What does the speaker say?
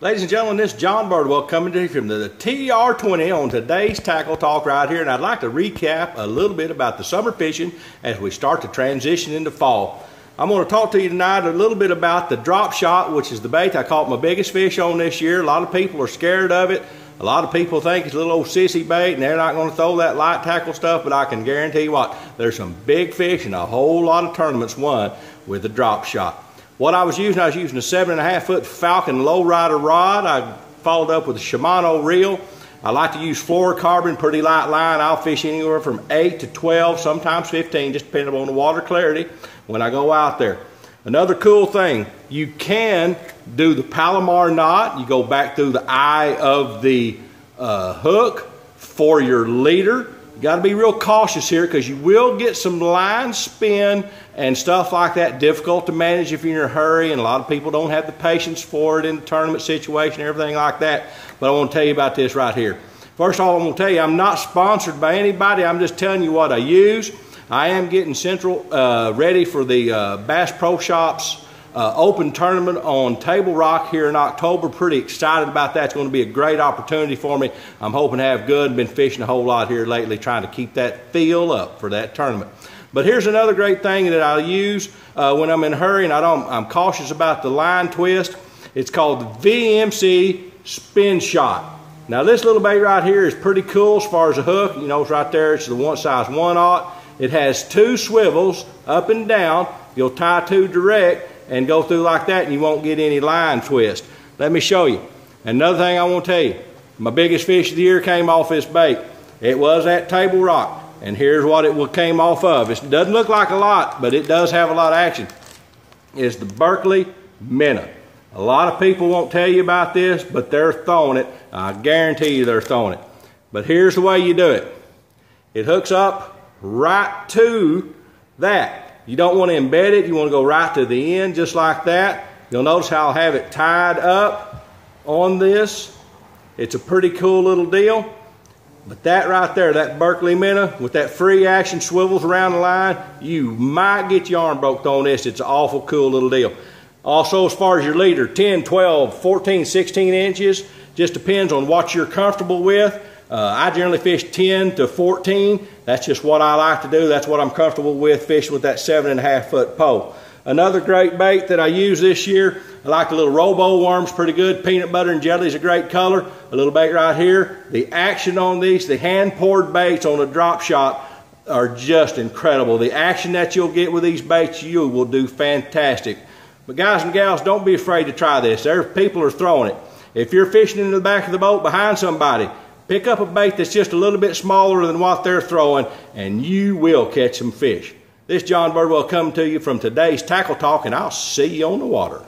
Ladies and gentlemen, this is John Birdwell coming to you from the TR20 on today's Tackle Talk right here, and I'd like to recap a little bit about the summer fishing as we start to transition into fall. I'm going to talk to you tonight a little bit about the drop shot, which is the bait I caught my biggest fish on this year. A lot of people are scared of it. A lot of people think it's a little old sissy bait and they're not going to throw that light tackle stuff, but I can guarantee you what, there's some big fish and a whole lot of tournaments won with the drop shot. What I was using a 7.5 foot Falcon lowrider rod. I followed up with a Shimano reel. I like to use fluorocarbon, pretty light line. I'll fish anywhere from 8 to 12, sometimes 15, just depending on the water clarity when I go out there. Another cool thing, you can do the Palomar knot. You go back through the eye of the hook for your leader. You got to be real cautious here because you will get some line spin and stuff like that. Difficult to manage if you're in a hurry, and a lot of people don't have the patience for it in the tournament situation and everything like that. But I want to tell you about this right here. First of all, I'm going to tell you I'm not sponsored by anybody. I'm just telling you what I use. I am getting Central ready for the Bass Pro Shops open tournament on Table Rock here in October. Pretty excited about that. It's going to be a great opportunity for me. I'm hoping to have good. Been fishing a whole lot here lately, trying to keep that feel up for that tournament. But here's another great thing that I use when I'm in a hurry and I'm cautious about the line twist. It's called the VMC Spin Shot. Now this little bait right here is pretty cool as far as the hook. You notice right there, it's the one size 1/0. It has two swivels up and down. You'll tie two direct and go through like that and you won't get any line twist. Let me show you. Another thing I want to tell you, my biggest fish of the year came off this bait. It was at Table Rock, and here's what it came off of. It doesn't look like a lot, but it does have a lot of action. It's the Berkley Minnow. A lot of people won't tell you about this, but they're throwing it. I guarantee you they're throwing it. But here's the way you do it. It hooks up right to that. You don't want to embed it. You want to go right to the end just like that. You'll notice how I'll have it tied up on this. It's a pretty cool little deal. But that right there, that Berkley Minnow with that free action swivels around the line, you might get your arm broke on this. It's an awful cool little deal. Also, as far as your leader, 10, 12, 14, 16 inches, just depends on what you're comfortable with. I generally fish 10 to 14. That's just what I like to do. That's what I'm comfortable with, fishing with that 7.5 foot pole. Another great bait that I use this year, I like the little Robo Worms, pretty good. Peanut butter and jelly is a great color. A little bait right here. The action on these, the hand-poured baits on a drop shot are just incredible. The action that you'll get with these baits, you will do fantastic. But guys and gals, don't be afraid to try this. People are throwing it. If you're fishing in the back of the boat behind somebody, pick up a bait that's just a little bit smaller than what they're throwing, and you will catch some fish. This is John Birdwell coming to you from today's Tackle Talk, and I'll see you on the water.